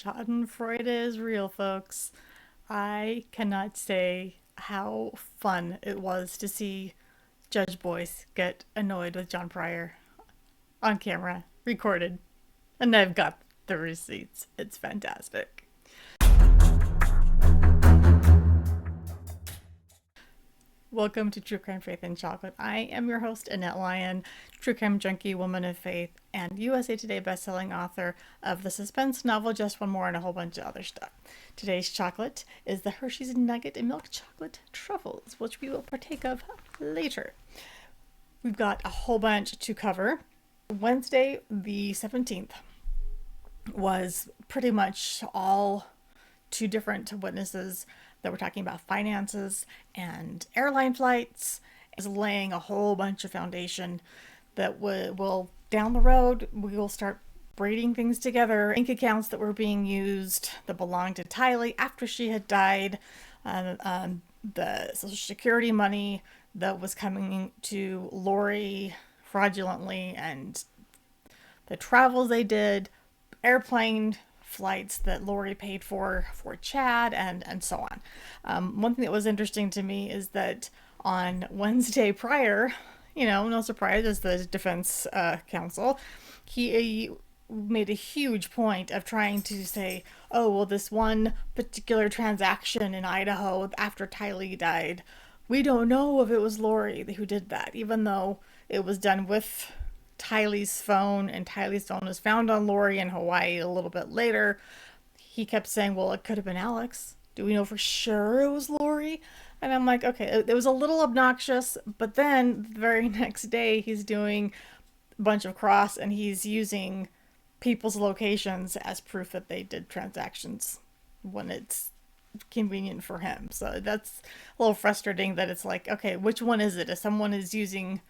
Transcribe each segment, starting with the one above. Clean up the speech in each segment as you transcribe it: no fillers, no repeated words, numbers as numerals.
Schadenfreude is real, folks. I cannot say how fun it was to see Judge Boyce get annoyed with John Pryor on camera, recorded, and I've got the receipts. It's fantastic. Welcome to True Crime Faith and Chocolate. I am your host, Annette Lyon, true crime junkie, woman of faith, and USA Today bestselling author of the suspense novel Just One More and a whole bunch of other stuff. Today's chocolate is the Hershey's Nugget and Milk Chocolate Truffles, which we will partake of later. We've got a whole bunch to cover. Wednesday, the 17th, was pretty much all two different witnesses that were talking about finances and airline flights, is laying a whole bunch of foundation that will down the road we will start braiding things together. Bank accounts that were being used that belonged to Tylee after she had died, the Social Security money that was coming to Lori fraudulently, and the travels they did, airplane flights that Lori paid for Chad, and so on. One thing that was interesting to me is that on Wednesday prior, no surprise, as the defense counsel, he made a huge point of trying to say, oh, well, this one particular transaction in Idaho after Tylee died, we don't know if it was Lori who did that, even though it was done with Tylee's phone, and Tylee's phone was found on Lori in Hawaii a little bit later. He kept saying, well, it could have been Alex. Do we know for sure it was Lori? And I'm like, okay, it was a little obnoxious, but then the very next day he's doing a bunch of cross and he's using people's locations as proof that they did transactions when it's convenient for him. So that's a little frustrating that it's like, okay, which one is it? If someone is using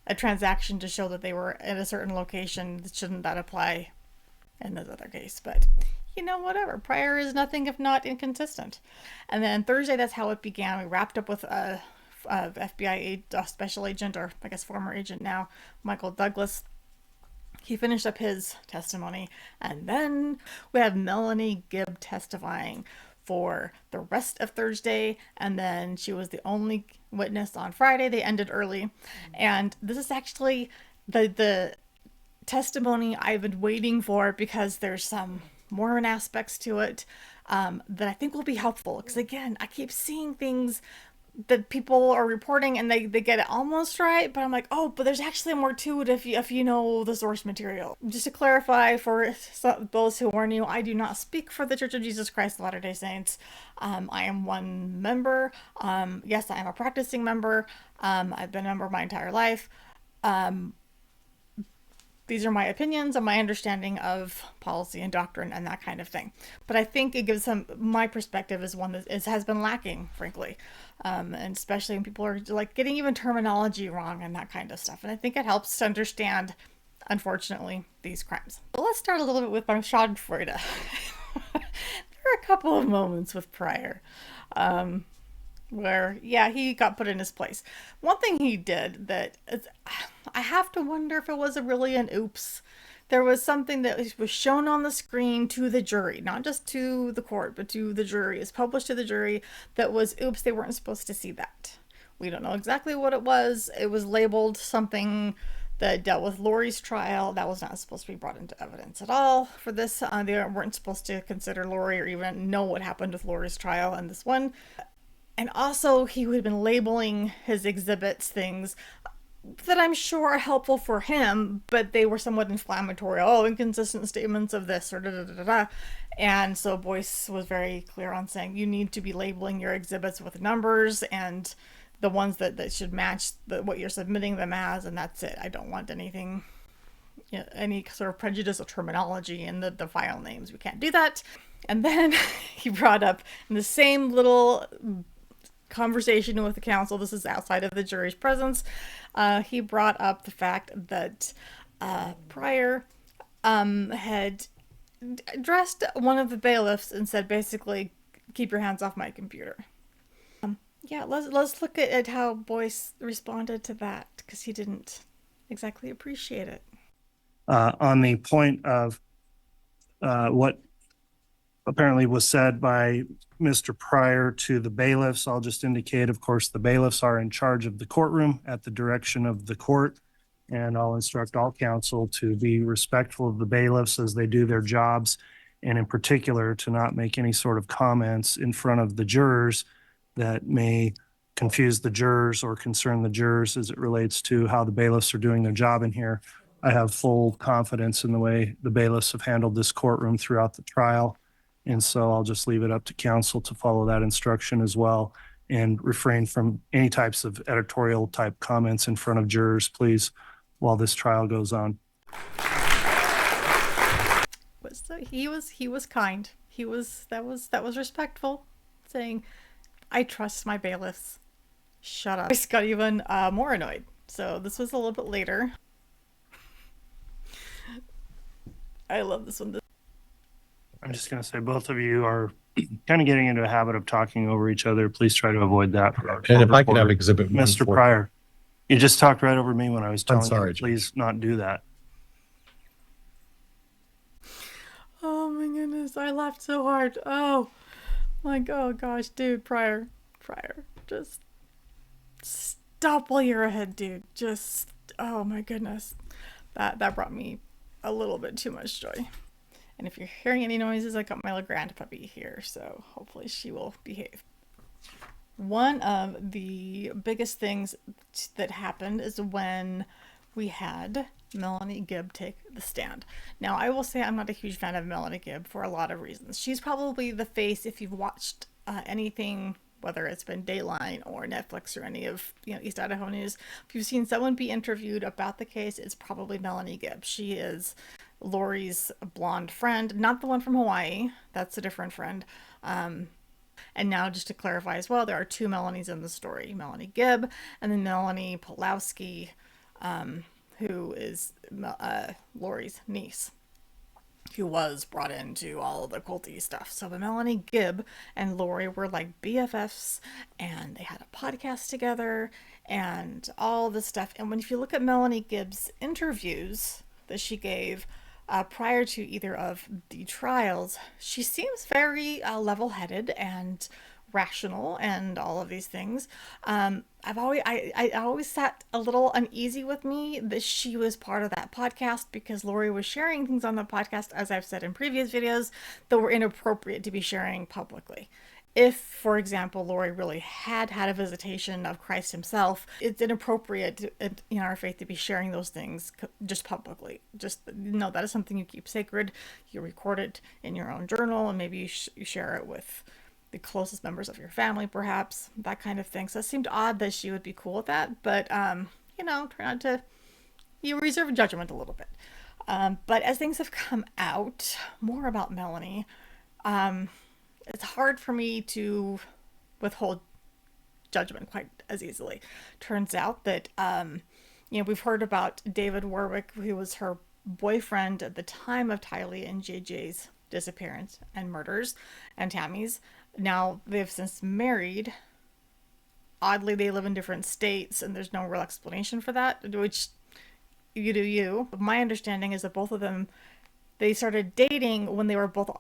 a transaction to show that they were at a certain location, shouldn't that apply in this other case? But whatever. Pryor is nothing if not inconsistent. And then Thursday, that's how it began. We wrapped up with a FBI special agent, or I guess former agent now, Michael Douglas. He finished up his testimony, and then we have Melanie Gibb testifying for the rest of Thursday, and then she was the only witness on Friday. They ended early, and this is actually the testimony I've been waiting for, because there's some Mormon aspects to it that I think will be helpful, because again, I keep seeing things that people are reporting and they get it almost right, but I'm like, oh, but there's actually more to it if you know the source material. Just to clarify for those who are new, I do not speak for the Church of Jesus Christ of Latter-day Saints. I am one member. Yes, I am a practicing member. I've been a member my entire life. These are my opinions and my understanding of policy and doctrine and that kind of thing. But I think it gives my perspective is one that has been lacking, frankly. And especially when people are like getting even terminology wrong and that kind of stuff. And I think it helps to understand, unfortunately, these crimes. But let's start a little bit with my Schadenfreude. There are a couple of moments with Pryor. Where, yeah, he got put in his place. One thing he did that I have to wonder if it was really an oops. There was something that was shown on the screen to the jury, not just to the court, but to the jury. It's published to the jury that was, oops, they weren't supposed to see that. We don't know exactly what it was. It was labeled something that dealt with Lori's trial. That was not supposed to be brought into evidence at all for this. They weren't supposed to consider Lori or even know what happened with Lori's trial in this one. And also, he would have been labeling his exhibits things that I'm sure are helpful for him, but they were somewhat inflammatory. Oh, inconsistent statements of this, or da-da-da-da-da. And so Boyce was very clear on saying, you need to be labeling your exhibits with numbers and the ones that should match what you're submitting them as, and that's it. I don't want anything, any sort of prejudicial terminology in the file names. We can't do that. And then he brought up in the same little conversation with the counsel, this is outside of the jury's presence, he brought up the fact that Pryor had addressed one of the bailiffs and said, basically, keep your hands off my computer. Yeah, let's look at how Boyce responded to that, because he didn't exactly appreciate it. On the point of what apparently was said by Mr. Pryor to the bailiffs. I'll just indicate, of course, the bailiffs are in charge of the courtroom at the direction of the court. And I'll instruct all counsel to be respectful of the bailiffs as they do their jobs, and in particular, to not make any sort of comments in front of the jurors that may confuse the jurors or concern the jurors as it relates to how the bailiffs are doing their job in here. I have full confidence in the way the bailiffs have handled this courtroom throughout the trial. And so I'll just leave it up to counsel to follow that instruction as well and refrain from any types of editorial type comments in front of jurors, please, while this trial goes on. He was kind. That was respectful, saying, "I trust my bailiffs." Shut up. I got even more annoyed. So this was a little bit later. I love this one. I'm just going to say both of you are kind of getting into a habit of talking over each other. Please try to avoid that. And if I could have exhibit Mr. 1 Pryor, you just talked right over me when I was telling sorry, you, please not do that. Oh my goodness, I laughed so hard. Oh, like, oh gosh, dude, Pryor, just stop while you're ahead, dude. Just, oh my goodness, that brought me a little bit too much joy. And if you're hearing any noises, I got my little grandpuppy here, so hopefully she will behave. One of the biggest things that happened is when we had Melanie Gibb take the stand. Now, I will say I'm not a huge fan of Melanie Gibb for a lot of reasons. She's probably the face, if you've watched anything, whether it's been Dateline or Netflix or any of East Idaho News, if you've seen someone be interviewed about the case, it's probably Melanie Gibb. She is Lori's blonde friend, not the one from Hawaii. That's a different friend. And now, just to clarify as well, there are two Melanies in the story: Melanie Gibb and then Melanie Pulowski, who is Lori's niece, who was brought into all of the culty stuff. So the Melanie Gibb and Lori were like BFFs, and they had a podcast together and all this stuff. And if you look at Melanie Gibb's interviews that she gave prior to either of the trials, she seems very level-headed and rational and all of these things. I always sat a little uneasy with me that she was part of that podcast, because Lori was sharing things on the podcast, as I've said in previous videos, that were inappropriate to be sharing publicly. If, for example, Lori really had a visitation of Christ himself, it's inappropriate in our faith to be sharing those things just publicly. Just no, that is something you keep sacred. You record it in your own journal, and maybe you share it with the closest members of your family, perhaps, that kind of thing. So it seemed odd that she would be cool with that, but try not to, you reserve judgment a little bit. But as things have come out more about Melanie, it's hard for me to withhold judgment quite as easily. Turns out that we've heard about David Warwick, who was her boyfriend at the time of Tylee and JJ's disappearance and murders, and Tammy's. Now they've since married. Oddly, they live in different states, and there's no real explanation for that, which you do you. My understanding is that both of them, they started dating when they were both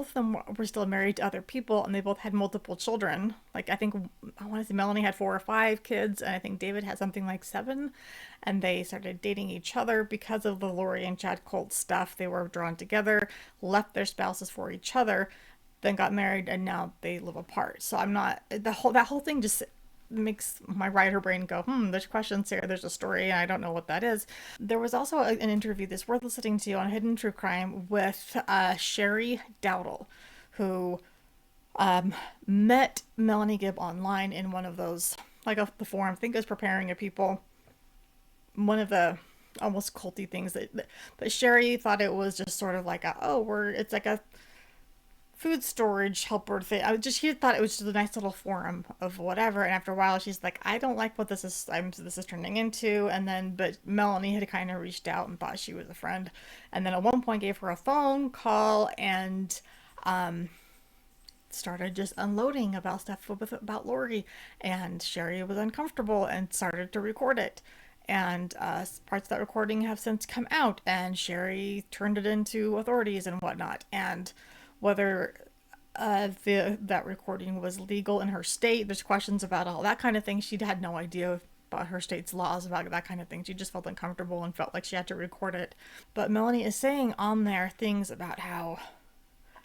of them were still married to other people, and they both had multiple children. Like, I want to say Melanie had 4 or 5 kids, and I think David had something like 7. And they started dating each other because of the Lori and Chad Colt stuff. They were drawn together, left their spouses for each other, then got married, and now they live apart. So I'm not, that whole thing just makes my writer brain go, there's questions here, there's a story, and I don't know what that is. There was also an interview that's worth listening to on Hidden True Crime with Sherry Dowdle, who met Melanie Gibb online in one of those, like the forum, I think it was Preparing a People, one of the almost culty things but Sherry thought it was just sort of like it's like a food storage helper thing. She thought it was just a nice little forum of whatever. And after a while, she's like, I don't like what this is turning into. And then, but Melanie had kind of reached out and thought she was a friend. And then at one point gave her a phone call and, started just unloading about stuff about Lori. And Sherry was uncomfortable and started to record it. And parts of that recording have since come out, and Sherry turned it into authorities and whatnot. And whether that recording was legal in her state. There's questions about all that kind of thing. She had no idea about her state's laws about that kind of thing. She just felt uncomfortable and felt like she had to record it. But Melanie is saying on there things about how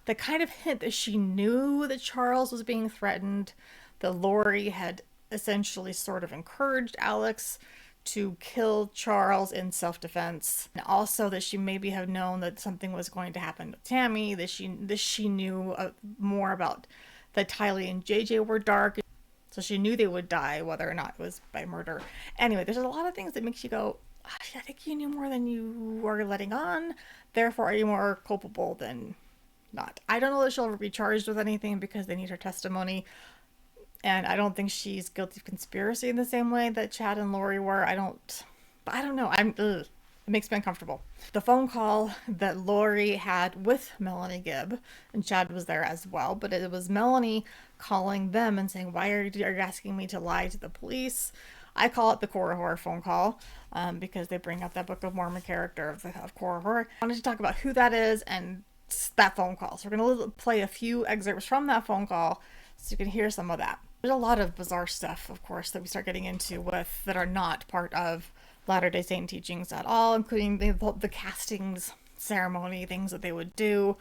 the kind of hint that she knew that Charles was being threatened, that Lori had essentially sort of encouraged Alex to kill Charles in self-defense, and also that she maybe had known that something was going to happen to Tammy, that she knew more about that Tylee and JJ were dark, so she knew they would die, whether or not it was by murder. Anyway, there's a lot of things that makes you go, I think you knew more than you are letting on, therefore are you more culpable than not. I don't know that she'll ever be charged with anything because they need her testimony. And I don't think she's guilty of conspiracy in the same way that Chad and Lori were. I don't know. It makes me uncomfortable. The phone call that Lori had with Melanie Gibb, and Chad was there as well, but it was Melanie calling them and saying, why are you asking me to lie to the police? I call it the Korihor phone call because they bring up that Book of Mormon character of Korihor. I wanted to talk about who that is and that phone call. So we're going to play a few excerpts from that phone call so you can hear some of that. There's a lot of bizarre stuff, of course, that we start getting into with that are not part of Latter-day Saint teachings at all, including the castings ceremony, things that they would do.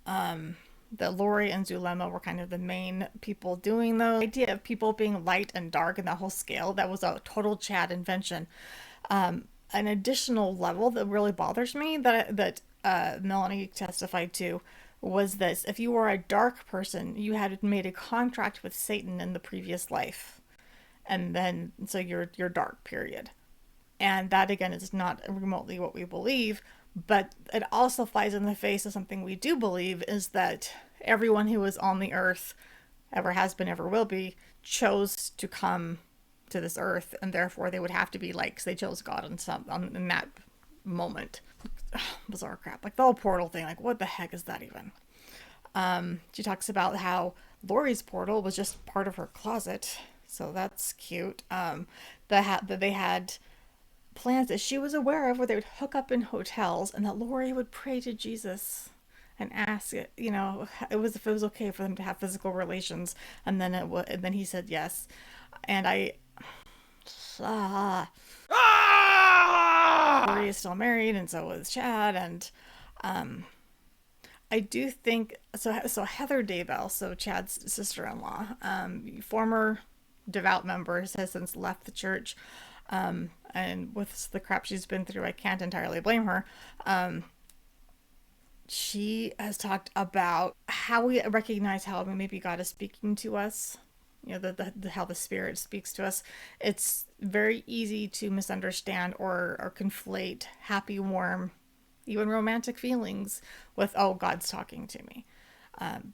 That Lori and Zulema were kind of the main people doing those. The idea of people being light and dark and that whole scale, that was a total Chad invention. An additional level that really bothers me that Melanie testified to was this: if you were a dark person, you had made a contract with Satan in the previous life, and then so you're dark, period. And that again is not remotely what we believe, but it also flies in the face of something we do believe, is that everyone who is on the earth, ever has been, ever will be, chose to come to this earth, and therefore they would have to be like, because they chose God in that moment. Bizarre crap, like the whole portal thing, like what the heck is that even? She talks about how Lori's portal was just part of her closet, so that's cute. That they had plans that she was aware of where they would hook up in hotels, and that Lori would pray to Jesus and ask it, if it was okay for them to have physical relations, and then and then he said yes. And Lori is still married, and so is Chad, and I do think so. So Heather Daybell, so Chad's sister-in-law, former devout member, has since left the church, and with the crap she's been through, I can't entirely blame her. She has talked about how we recognize how maybe God is speaking to us. How the Spirit speaks to us. It's very easy to misunderstand or conflate happy, warm, even romantic feelings with, oh, God's talking to me.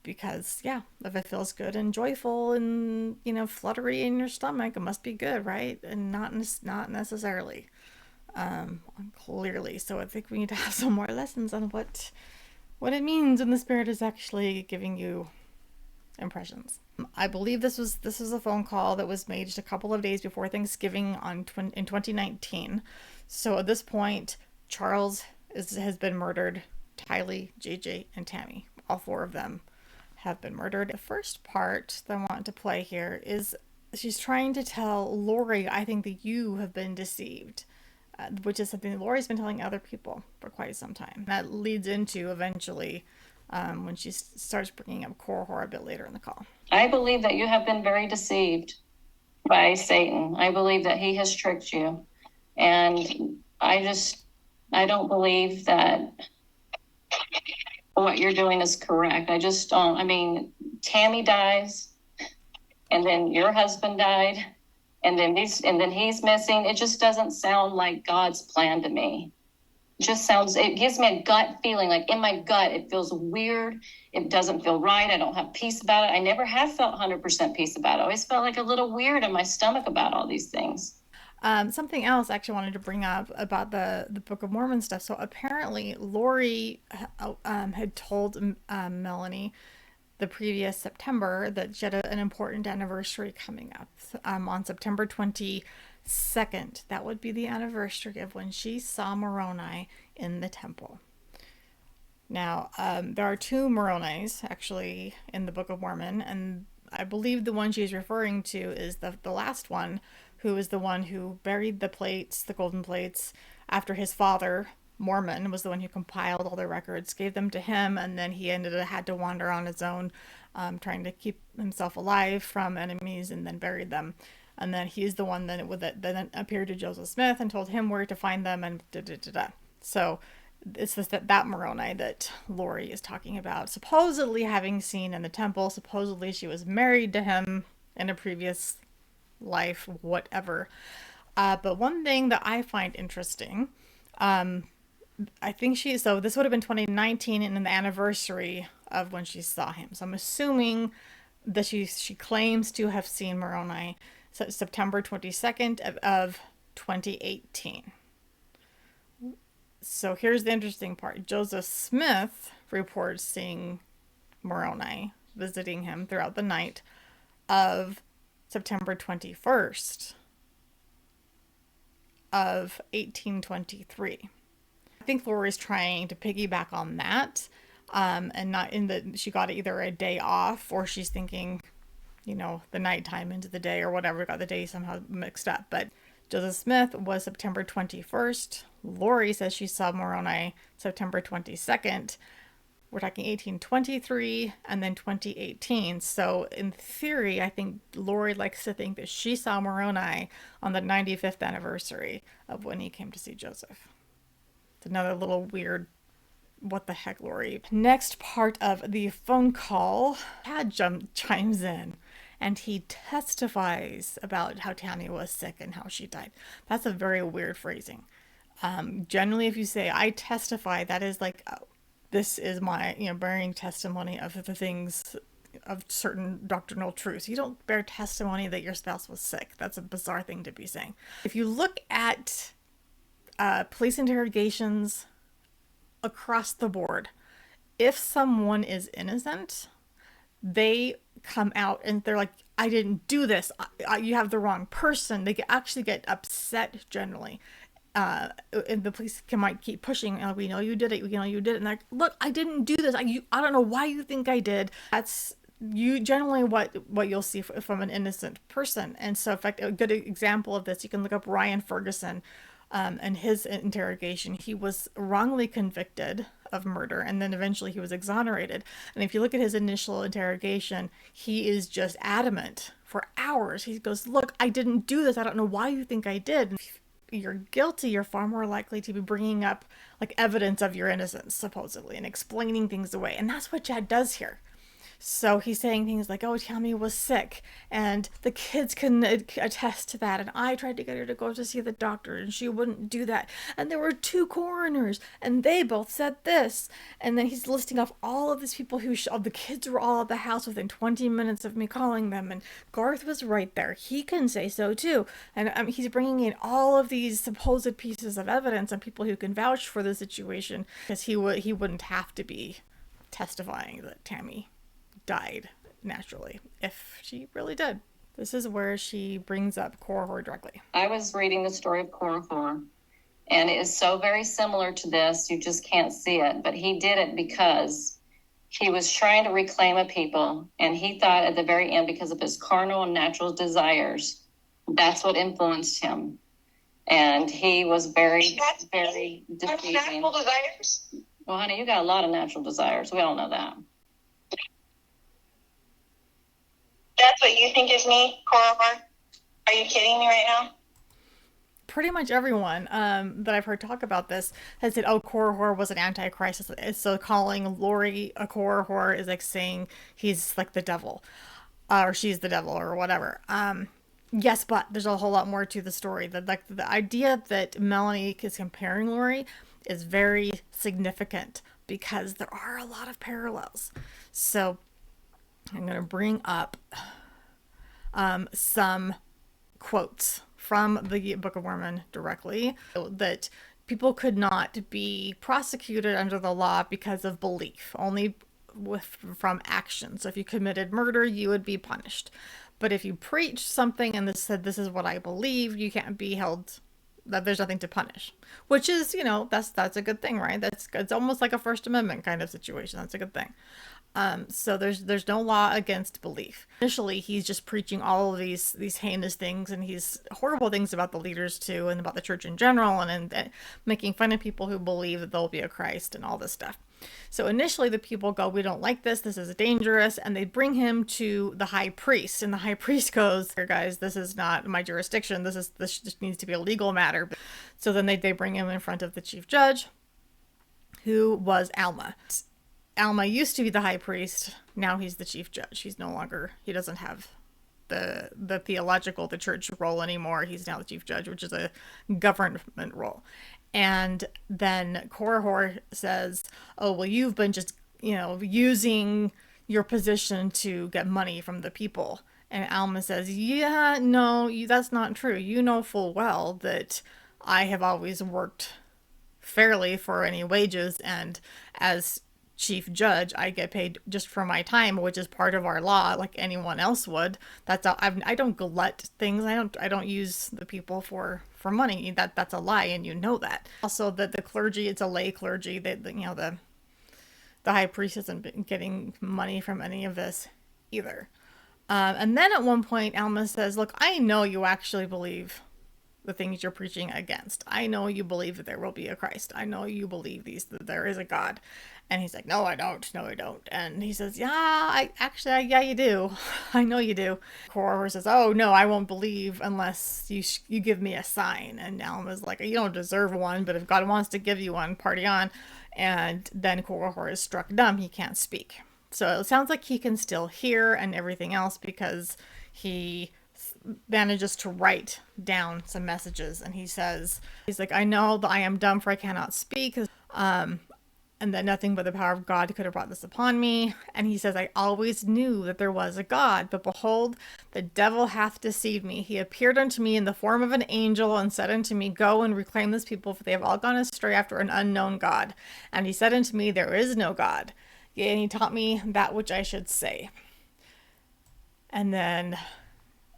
Because if it feels good and joyful and fluttery in your stomach, it must be good, right? And not necessarily, clearly. So I think we need to have some more lessons on what it means when the Spirit is actually giving you impressions. I believe this was a phone call that was made just a couple of days before Thanksgiving in 2019. So at this point, Charles has been murdered. Tylee, JJ, and Tammy, all four of them, have been murdered. The first part that I want to play here is she's trying to tell Lori, I think that you have been deceived, which is something that Lori's been telling other people for quite some time. That leads into eventually when she starts bringing up Corhor a bit later in the call. I believe that you have been very deceived by Satan. I believe that he has tricked you. And I don't believe that what you're doing is correct. I just don't. I mean, Tammy dies, and then your husband died, and then he's missing. It just doesn't sound like God's plan to me. It gives me a gut feeling, like in my gut, it feels weird. It doesn't feel right. I don't have peace about it. I never have felt 100% peace about it. I always felt like a little weird in my stomach about all these things. Something else I actually wanted to bring up about the Book of Mormon stuff. So apparently Lori had told Melanie the previous September that she had an important anniversary coming up on September 22nd. That would be the anniversary of when she saw Moroni in the temple. Now, there are two Moronis actually in the Book of Mormon, and I believe the one she's referring to is the last one, who is the one who buried the plates, the golden plates, after his father, Mormon, was the one who compiled all the records, gave them to him, and then he had to wander on his own, trying to keep himself alive from enemies, and then buried them. And then he's the one that then appeared to Joseph Smith and told him where to find them, and da da da da. So it's just that Moroni that Lori is talking about, supposedly having seen in the temple. Supposedly she was married to him in a previous life, whatever. But one thing that I find interesting, I think so this would have been 2019 and an anniversary of when she saw him. So I'm assuming that she claims to have seen Moroni September 22nd of 2018. So here's the interesting part. Joseph Smith reports seeing Moroni visiting him throughout the night of September 21st of 1823. I think Lori's trying to piggyback on that, and not in that she got either a day off, or she's thinking, the nighttime into the day or whatever, got the day somehow mixed up. But Joseph Smith was September 21st. Lori says she saw Moroni September 22nd. We're talking 1823 and then 2018. So in theory, I think Lori likes to think that she saw Moroni on the 95th anniversary of when he came to see Joseph. It's another little weird, what the heck, Lori. Next part of the phone call, Chad chimes in and he testifies about how Tammy was sick and how she died. That's a very weird phrasing. Generally, if you say, I testify, that is like, this is my, bearing testimony of the things, of certain doctrinal truths. You don't bear testimony that your spouse was sick. That's a bizarre thing to be saying. If you look at police interrogations across the board, if someone is innocent, they come out and they're like, I didn't do this. You have the wrong person. They actually get upset generally. And the police might keep pushing. Oh, we know you did it. We know you did it. And they're like, look, I didn't do this. I don't know why you think I did. That's generally what you'll see from an innocent person. And so, in fact, a good example of this, you can look up Ryan Ferguson. And his interrogation, he was wrongly convicted of murder, and then eventually he was exonerated. And if you look at his initial interrogation, he is just adamant for hours. He goes, look, I didn't do this. I don't know why you think I did. If you're guilty, you're far more likely to be bringing up like evidence of your innocence, supposedly, and explaining things away. And that's what Chad does here. So he's saying things like, oh, Tammy was sick, and the kids can attest to that, and I tried to get her to go to see the doctor, and she wouldn't do that, and there were two coroners, and they both said this. And then he's listing off all of these people the kids were all at the house within 20 minutes of me calling them, and Garth was right there. He can say so too. And he's bringing in all of these supposed pieces of evidence and people who can vouch for the situation, because he wouldn't have to be testifying that Tammy died naturally if she really did. This is where she brings up Corhor directly. I was reading the story of Korihor, and it is so very similar to this. You just can't see it, but he did it because he was trying to reclaim a people, and he thought at the very end, because of his carnal and natural desires, that's what influenced him. And he was very, very deceiving. Natural desires? Well, honey, you got a lot of natural desires. We all know that. That's what you think is me, Corhor? Are you kidding me right now? Pretty much everyone that I've heard talk about this has said, oh, Corhor was an antichrist. So calling Lori a Corhor is like saying he's like the devil, or she's the devil, or whatever. Yes, but there's a whole lot more to the story. The idea that Melanie is comparing Lori is very significant because there are a lot of parallels. So I'm going to bring up some quotes from the Book of Mormon directly, that people could not be prosecuted under the law because of belief, only from action. So if you committed murder, you would be punished. But if you preached something and said, this is what I believe, you can't be held that there's nothing to punish, which is, that's a good thing, right? It's almost like a First Amendment kind of situation. That's a good thing. So there's no law against belief. Initially, he's just preaching all of these heinous things, and he's horrible things about the leaders too, and about the church in general, and making fun of people who believe that there'll be a Christ and all this stuff. So initially, the people go, "We don't like this. This is dangerous," and they bring him to the high priest, and the high priest goes, "Here, guys, this is not my jurisdiction. This just needs to be a legal matter." So then they bring him in front of the chief judge, who was Alma. Alma used to be the high priest. Now he's the chief judge. He doesn't have the theological, the church role anymore. He's now the chief judge, which is a government role. And then Korihor says, "Oh, well, you've been just, using your position to get money from the people." And Alma says, "Yeah, no, that's not true. You know full well that I have always worked fairly for any wages, and as chief judge, I get paid just for my time, which is part of our law, like anyone else would. That's I don't glut things. I don't use the people for money. That's a lie, and you know that. Also, that the clergy, it's a lay clergy. That the high priest isn't getting money from any of this either." And then at one point, Alma says, "Look, I know you actually believe the things you're preaching against. I know you believe that there will be a Christ. I know you believe that there is a God." And he's like, "No, I don't. No, I don't." And he says, "Yeah, yeah, you do. I know you do." Corhor says, "Oh, no, I won't believe unless you give me a sign." And Alma's like, "You don't deserve one, but if God wants to give you one, party on." And then Corhor is struck dumb. He can't speak. So it sounds like he can still hear and everything else, because he manages to write down some messages, and he's like, "I know that I am dumb, for I cannot speak, and that nothing but the power of God could have brought this upon me." And he says, "I always knew that there was a God, but behold, the devil hath deceived me. He appeared unto me in the form of an angel, and said unto me, Go and reclaim this people, for they have all gone astray after an unknown God. And he said unto me, There is no God. Yea, and he taught me that which I should say." And then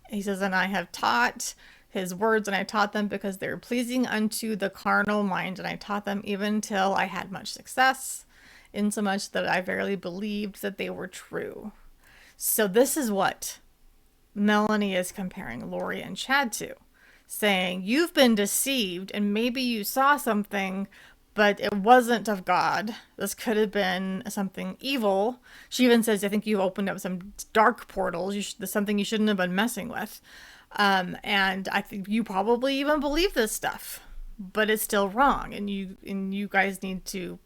he says, "And I have taught his words, and I taught them because they were pleasing unto the carnal mind, and I taught them even till I had much success, insomuch that I verily believed that they were true." So this is what Melanie is comparing Lori and Chad to, saying, "You've been deceived, and maybe you saw something, but it wasn't of God. This could have been something evil." She even says, "I think you opened up some dark portals. There's something you shouldn't have been messing with. And I think you probably even believe this stuff, but it's still wrong. And you guys need to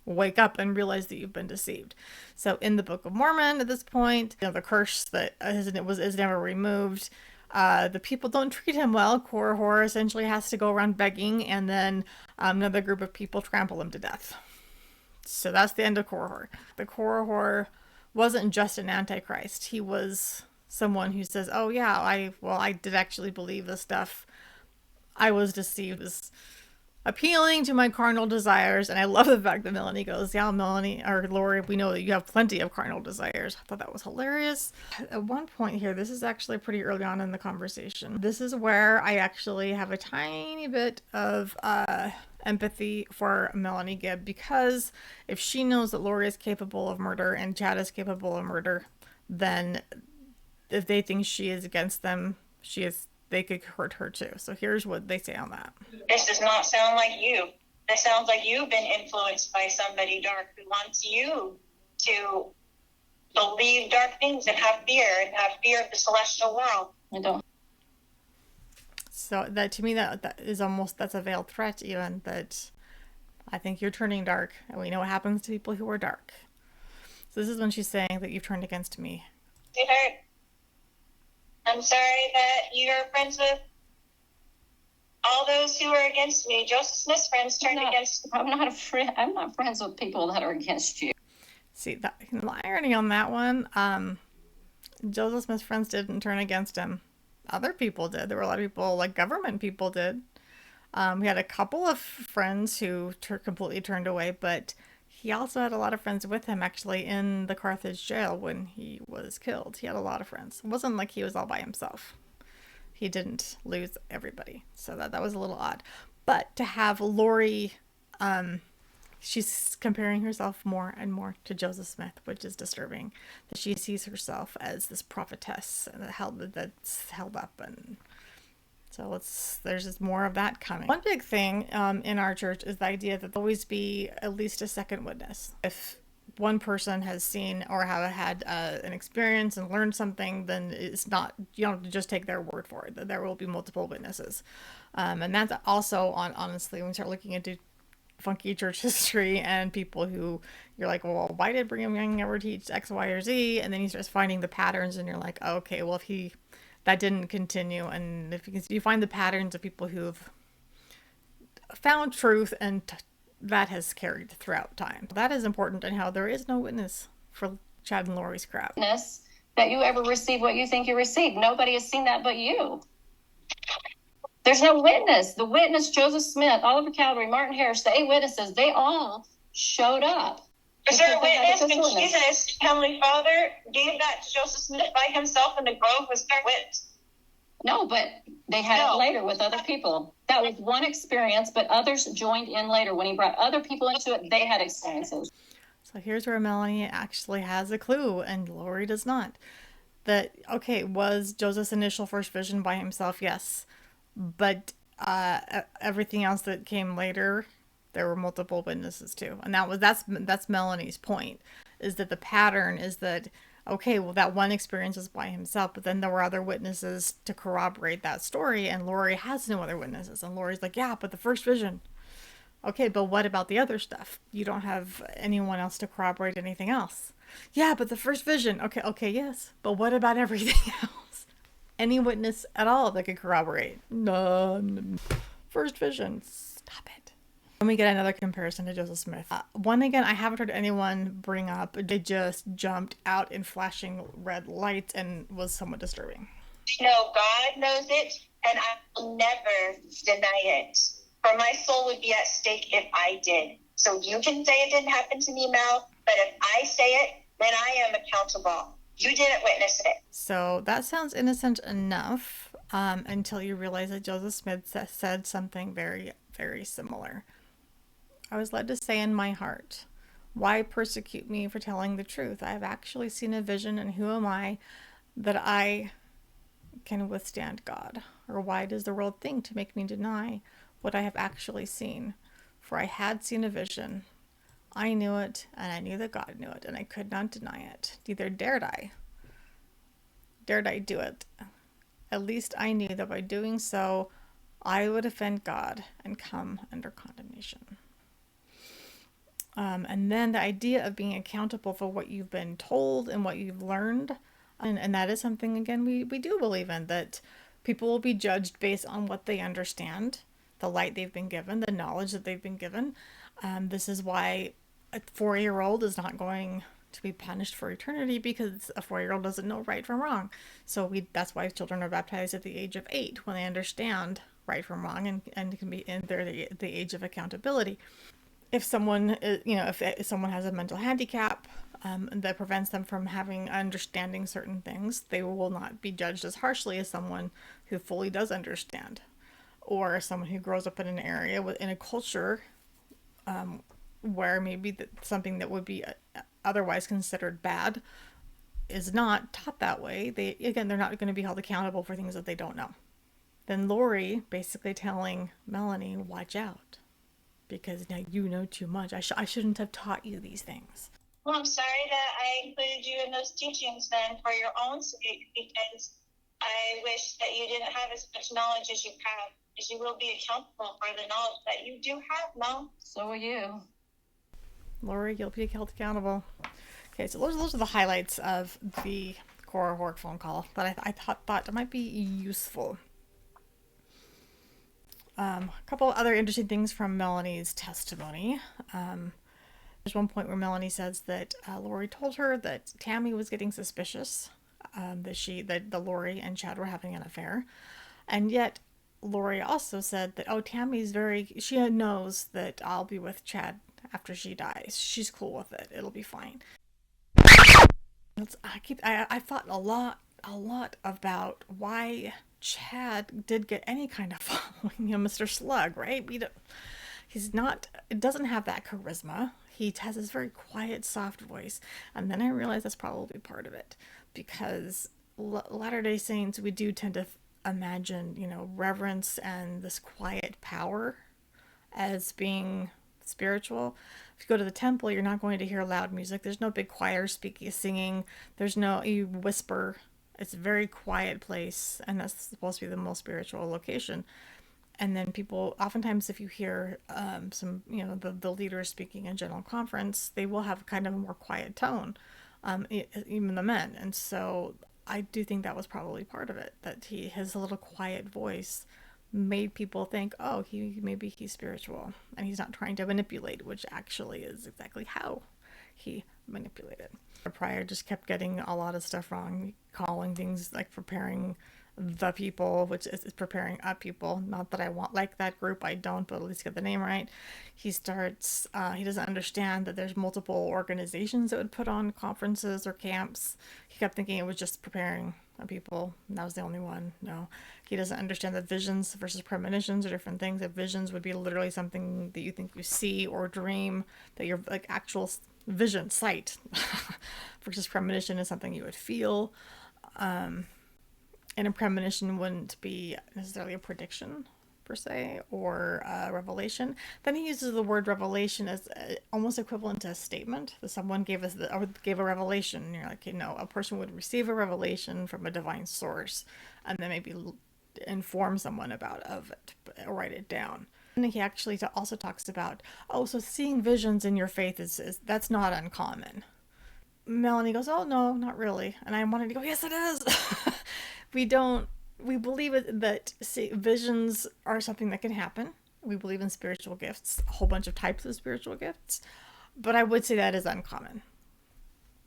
wake up and realize that you've been deceived." So in the Book of Mormon, at this point, the curse that is never removed. The people don't treat him well. Korihor essentially has to go around begging, and then another group of people trample him to death. So that's the end of Korihor. The Korihor wasn't just an antichrist. He was someone who says, "Oh yeah, I did actually believe this stuff. I was deceived. This appealing to my carnal desires." And I love the fact that Melanie goes, "Yeah, Melanie or Lori, we know that you have plenty of carnal desires." I thought that was hilarious. At one point here, this is actually pretty early on in the conversation. This is where I actually have a tiny bit of empathy for Melanie Gibb, because if she knows that Lori is capable of murder and Chad is capable of murder, then if they think she is against them, they could hurt her too. So here's what they say on that. "This does not sound like you. This sounds like you've been influenced by somebody dark who wants you to believe dark things and have fear of the celestial world." I don't. So that, to me, that is almost, that's a veiled threat, even, that I think you're turning dark, and we know what happens to people who are dark. So this is when she's saying that you've turned against me. Sweetheart, I'm sorry that you're friends with all those who are against me. Joseph Smith's friends turned against me. I'm not a friend. I'm not friends with people that are against you. See, the irony on that one, Joseph Smith's friends didn't turn against him. Other people did. There were a lot of people, like government people did. We had a couple of friends who completely turned away, but he also had a lot of friends with him, actually, in the Carthage jail when he was killed. He had a lot of friends. It wasn't like he was all by himself. he didn't lose everybody. So that was a little odd. But to have Lori, she's comparing herself more and more to Joseph Smith, which is disturbing. That she sees herself as this prophetess that's held up, and so there's just more of that coming. One big thing in our church is the idea that there'll always be at least a second witness. If one person has seen or have had an experience and learned something, then it's not, you don't just take their word for it. That there will be multiple witnesses, and that's also honestly, when we start looking into funky church history and people who you're like, well, why did Brigham Young ever teach X, Y, or Z? And then you start finding the patterns, and you're like, oh, okay, well, if that didn't continue, and if you find the patterns of people who've found truth, and that has carried throughout time. That is important, and how there is no witness for Chad and Lori's crap. That you ever receive what you think you received. Nobody has seen that but you. There's no witness. The witness, Joseph Smith, Oliver Cowdery, Martin Harris, the 8 witnesses, they all showed up. Was there a witness when Jesus, Heavenly Father, gave that to Joseph Smith by himself in the grove? Was there a witness? No, but they had it later with other people. That was one experience, but others joined in later. When he brought other people into it, they had experiences. So here's where Melanie actually has a clue, and Lori does not. That, okay, was Joseph's initial first vision by himself? Yes. But everything else that came later, there were multiple witnesses too. And that's Melanie's point, is that the pattern is that, okay, well, that one experience is by himself, but then there were other witnesses to corroborate that story, and Lori has no other witnesses. And Lori's like, yeah, but the first vision. Okay, but what about the other stuff? You don't have anyone else to corroborate anything else. Yeah, but the first vision. Okay, yes. But what about everything else? Any witness at all that could corroborate? None. First vision. Stop it. Let me get another comparison to Joseph Smith. One again, I haven't heard anyone bring up. They just jumped out in flashing red lights and was somewhat disturbing. No, God knows it, and I will never deny it. For my soul would be at stake if I did. So you can say it didn't happen to me, Mel, but if I say it, then I am accountable. You didn't witness it. So that sounds innocent enough until you realize that Joseph Smith said something very, very similar. I was led to say in my heart, why persecute me for telling the truth? I have actually seen a vision, and who am I that I can withstand God? Or why does the world think to make me deny what I have actually seen? For I had seen a vision. I knew it, and I knew that God knew it, and I could not deny it. Neither dared I. Dared I do it? At least I knew that by doing so, I would offend God and come under condemnation. And then the idea of being accountable for what you've been told and what you've learned. And that is something, again, we do believe in, that people will be judged based on what they understand, the light they've been given, the knowledge that they've been given. This is why a 4-year-old is not going to be punished for eternity, because a 4-year-old doesn't know right from wrong. So that's why children are baptized at the age of 8, when they understand right from wrong and can be in the age of accountability. If someone, if someone has a mental handicap that prevents them from understanding certain things, they will not be judged as harshly as someone who fully does understand, or someone who grows up in an area in a culture where maybe something that would be otherwise considered bad is not taught that way. They're not going to be held accountable for things that they don't know. Then Lori basically telling Melanie, watch out, because now you know too much. I shouldn't have taught you these things. Well, I'm sorry that I included you in those teachings then for your own sake, because I wish that you didn't have as much knowledge as you have, because you will be accountable for the knowledge that you do have, Mel. So are you. Lori, you'll be held accountable. Okay, so those are the highlights of the Korihor phone call that I thought might be useful. A couple other interesting things from Melanie's testimony. There's one point where Melanie says that Lori told her that Tammy was getting suspicious, that Lori and Chad were having an affair, and yet Lori also said that, she knows that I'll be with Chad after she dies. She's cool with it. It'll be fine. I thought a lot about why Chad did get any kind of following, Mr. Slug, right? He's not, it doesn't have that charisma. He has this very quiet, soft voice. And then I realized that's probably part of it, because Latter-day Saints, we do tend to imagine, reverence and this quiet power as being spiritual. If you go to the temple, you're not going to hear loud music. There's no big choir singing. You whisper. It's a very quiet place, and that's supposed to be the most spiritual location. And then people, oftentimes, if you hear the leaders speaking in general conference, they will have kind of a more quiet tone, even the men. And so I do think that was probably part of it, that his little quiet voice made people think, oh, maybe he's spiritual and he's not trying to manipulate, which actually is exactly how he manipulated. Prior just kept getting a lot of stuff wrong, calling things like preparing the people, which is preparing a people. Not that I want like that group, I don't, but at least get the name right. He doesn't understand that there's multiple organizations that would put on conferences or camps. He kept thinking it was just preparing a people, and that was the only one. No, he doesn't understand that visions versus premonitions are different things. That visions would be literally something that you think you see or dream, that you're like actual vision, sight, versus premonition is something you would feel. And a premonition wouldn't be necessarily a prediction per se, or a revelation. Then he uses the word revelation as almost equivalent to a statement that someone gave a revelation. And you're like, a person would receive a revelation from a divine source, and then maybe inform someone of it, or write it down. And he actually also talks about, so seeing visions in your faith is that's not uncommon. Melanie goes, oh no, not really. And I wanted to go, yes it is. We believe that visions are something that can happen. We believe in spiritual gifts, a whole bunch of types of spiritual gifts, but I would say that is uncommon.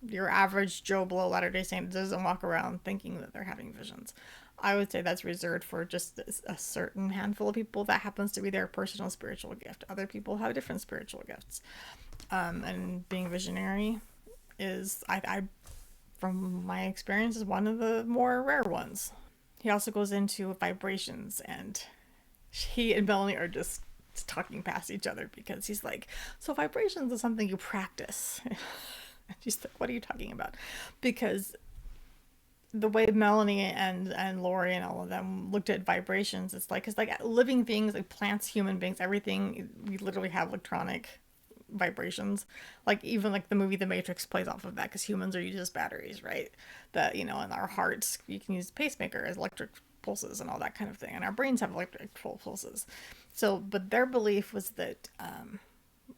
Your average Joe Blow Latter-day Saint doesn't walk around thinking that they're having visions. I would say that's reserved for just a certain handful of people. That happens to be their personal spiritual gift. Other people have different spiritual gifts. And being visionary is, I from my experience, is one of the more rare ones. He also goes into vibrations, and he and Melanie are just talking past each other, because he's like, so vibrations is something you practice. And she's like, what are you talking about? Because the way Melanie and Lori and all of them looked at vibrations, it's like living things, like plants, human beings, everything, we literally have electronic vibrations. Like even like the movie The Matrix plays off of that, because humans are used as batteries, right? That in our hearts you can use pacemaker as electric pulses and all that kind of thing, and our brains have electric pulses. So, but their belief was that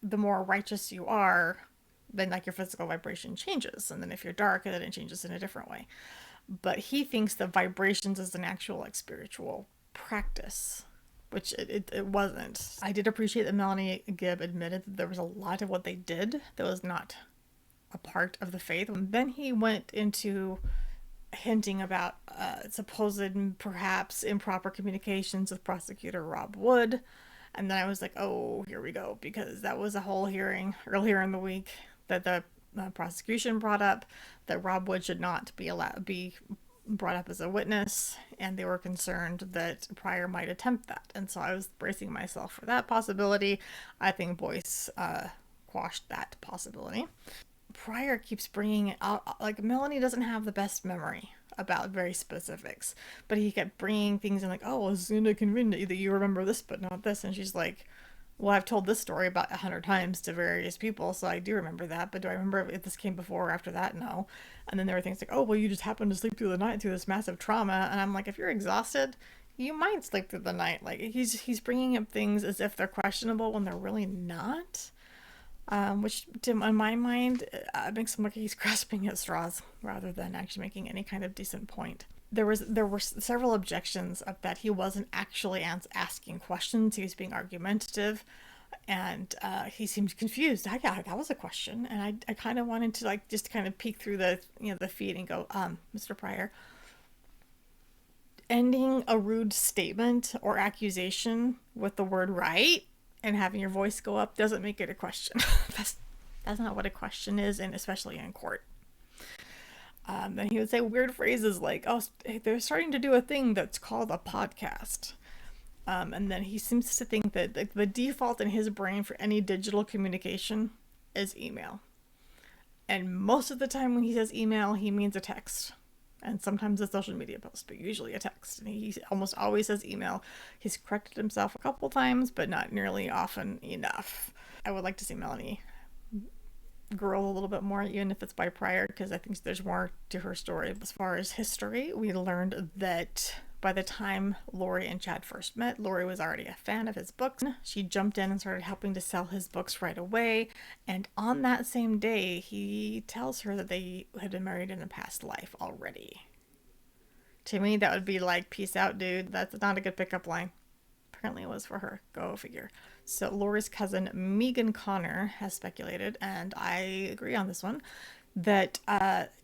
the more righteous you are, then like your physical vibration changes, and then if you're dark, then it changes in a different way. But he thinks that vibrations is an actual like spiritual practice, which it wasn't. I did appreciate that Melanie Gibb admitted that there was a lot of what they did that was not a part of the faith. And then he went into hinting about supposed perhaps improper communications with prosecutor Rob Wood. And then I was like, oh, here we go, because that was a whole hearing earlier in the week that the prosecution brought up that Rob Wood should not be brought up as a witness, and they were concerned that Pryor might attempt that. And so I was bracing myself for that possibility. I think Boyce quashed that possibility. Pryor keeps bringing it out, like Melanie doesn't have the best memory about very specifics, but he kept bringing things in like, oh, it's inconvenient that you remember this but not this, and she's like, well, I've told this story about 100 times to various people, so I do remember that, but do I remember if this came before or after that? No. And then there were things like, oh, well, you just happened to sleep through the night through this massive trauma, and I'm like, if you're exhausted, you might sleep through the night. Like, he's bringing up things as if they're questionable when they're really not, which, in my mind, makes him look like he's grasping at straws rather than actually making any kind of decent point. There were several objections of that he wasn't actually asking questions. He was being argumentative, and he seemed confused. That was a question, and I kind of wanted to like just kind of peek through the the feed and go, Mr. Pryor, ending a rude statement or accusation with the word right and having your voice go up doesn't make it a question. That's not what a question is, and especially in court. And he would say weird phrases like, oh, they're starting to do a thing that's called a podcast. And then he seems to think that the default in his brain for any digital communication is email. And most of the time when he says email, he means a text. And sometimes a social media post, but usually a text. And he almost always says email. He's corrected himself a couple times, but not nearly often enough. I would like to see Melanie grow a little bit more, even if it's by prior, because I think there's more to her story. As far as history, we learned that by the time Lori and Chad first met, Lori was already a fan of his books. She jumped in and started helping to sell his books right away. And on that same day, he tells her that they had been married in a past life already. To me, that would be like, peace out, dude. That's not a good pickup line. Apparently it was for her. Go figure. So Lori's cousin Megan Connor has speculated, and I agree on this one, that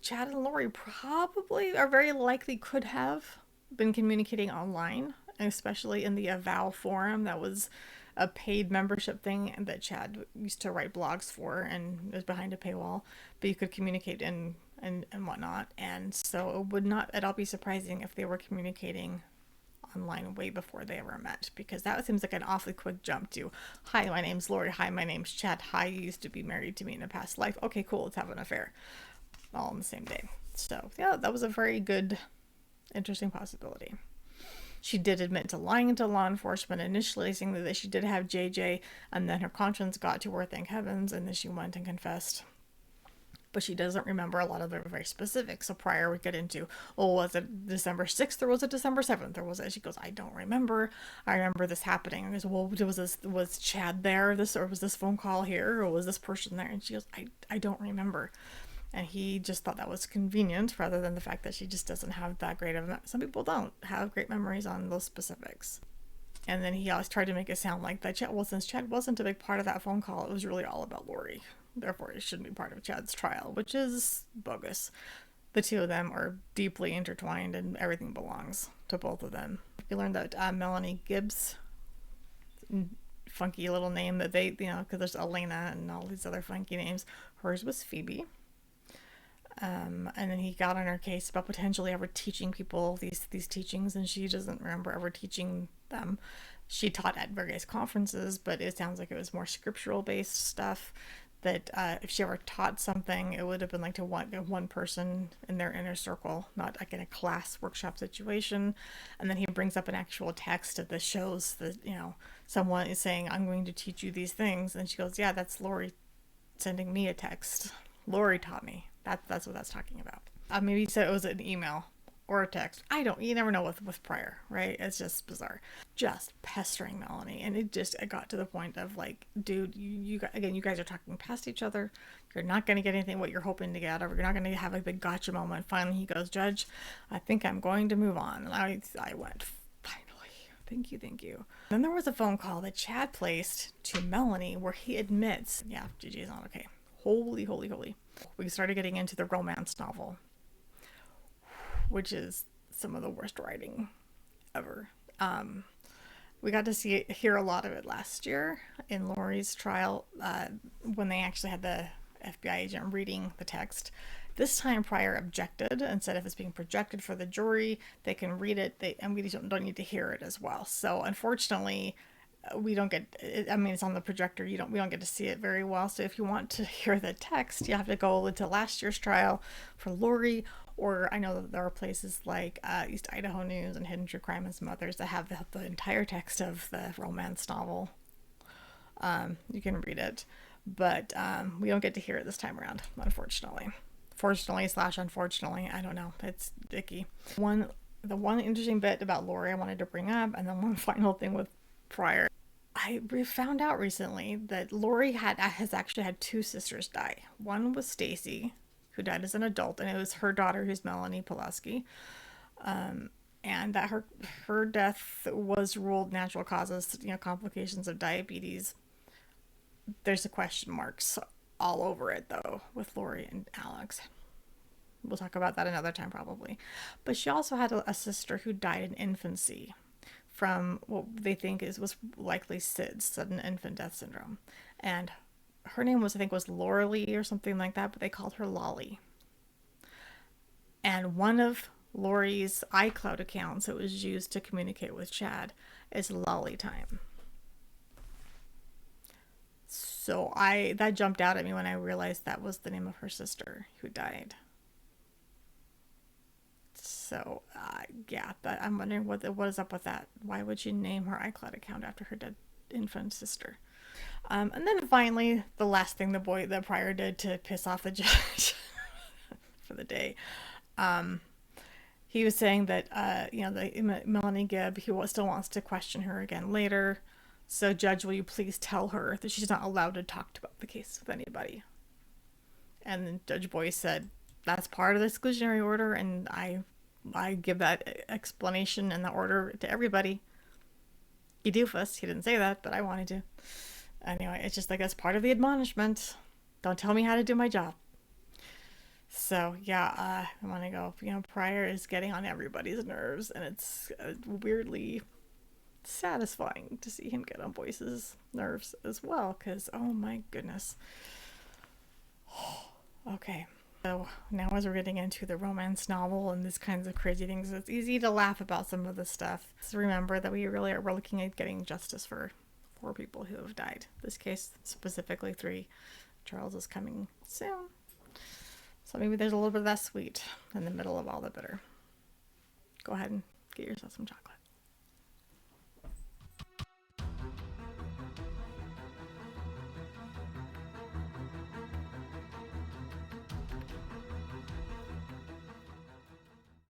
Chad and Lori probably, or very likely, could have been communicating online, especially in the Avow forum. That was a paid membership thing that Chad used to write blogs for, and is behind a paywall, but you could communicate and whatnot. And so it would not at all be surprising if they were communicating online way before they ever met, because that seems like an awfully quick jump to, hi, my name's Lori, hi, my name's Chad, hi, you used to be married to me in a past life, okay, cool, let's have an affair, all on the same day. So yeah, that was a very good, interesting possibility. She did admit to lying to law enforcement initially, saying that she did have JJ, and then her conscience got to her, thank heavens, and then she went and confessed. But she doesn't remember a lot of the very specifics. So prior we get into, oh, was it December 6th or was it December 7th or was it? She goes, I don't remember. I remember this happening. I goes, well, was Chad there? Or was this phone call here? Or was this person there? And she goes, I don't remember. And he just thought that was convenient rather than the fact that she just doesn't have that great of some people don't have great memories on those specifics. And then he always tried to make it sound like that Chad, well, since Chad wasn't a big part of that phone call, it was really all about Lori. Therefore, it shouldn't be part of Chad's trial, which is bogus. The two of them are deeply intertwined and everything belongs to both of them. We learned that Melanie Gibb's funky little name that they, because there's Elena and all these other funky names, hers was Phoebe. And then he got on her case about potentially ever teaching people these teachings, and she doesn't remember ever teaching them. She taught at various conferences, but it sounds like it was more scriptural based stuff. That if she ever taught something, it would have been like to one person in their inner circle, not like in a class workshop situation. And then he brings up an actual text that shows that, someone is saying, I'm going to teach you these things. And she goes, yeah, that's Lori sending me a text. Lori taught me. That's what that's talking about. Maybe he said it was an email or a text. You never know with prior, right? It's just bizarre. Just pestering Melanie. And it got to the point of like, dude, you guys are talking past each other. You're not going to get anything what you're hoping to get, or you're not going to have a big gotcha moment. Finally, he goes, Judge, I think I'm going to move on. And I went, finally. Thank you. Then there was a phone call that Chad placed to Melanie where he admits, yeah, Gigi is not okay. Holy. We started getting into the romance novel, which is some of the worst writing ever. We got to hear a lot of it last year in Lori's trial when they actually had the FBI agent reading the text. This time prior objected and said if it's being projected for the jury, they can read it, and we don't need to hear it as well. So unfortunately, we don't get it's on the projector, we don't get to see it very well. So if you want to hear the text, you have to go into last year's trial for Lori, or I know that there are places like East Idaho News and Hidden True Crime and some others that have the entire text of the romance novel. You can read it, but we don't get to hear it this time around, unfortunately. Unfortunately, I don't know, it's icky. The one interesting bit about Lori I wanted to bring up, and then one final thing with prior. I found out recently that Lori has actually had two sisters die. One was Stacy, who died as an adult, and it was her daughter, who's Melanie Pulaski, and that her death was ruled natural causes, complications of diabetes. There's a question marks all over it though with Lori and Alex. We'll talk about that another time probably. But she also had a sister who died in infancy from what they think was likely SIDS, sudden infant death syndrome. And her name was Laura Lee or something like that, but they called her Lolly. And one of Lori's iCloud accounts that was used to communicate with Chad is Lolly Time. So that jumped out at me when I realized that was the name of her sister who died. So yeah, I'm wondering what is up with that. Why would she name her iCloud account after her dead infant sister? And then finally, the last thing the prior did to piss off the judge for the day. He was saying that Melanie Gibb, he still wants to question her again later. So, Judge, will you please tell her that she's not allowed to talk about the case with anybody? And then Judge Boyce said, that's part of the exclusionary order, and I give that explanation and the order to everybody. You doofus. He didn't say that, but I wanted to. Anyway, it's just like that's part of the admonishment. Don't tell me how to do my job. So, yeah, I want to go. Pryor is getting on everybody's nerves, and it's weirdly satisfying to see him get on Boyce's nerves as well, because, oh my goodness. Okay. So now as we're getting into the romance novel and these kinds of crazy things, it's easy to laugh about some of this stuff. So remember that we're looking at getting justice for 4 people who have died. This case, specifically 3. Charles is coming soon. So maybe there's a little bit of that sweet in the middle of all the bitter. Go ahead and get yourself some chocolate.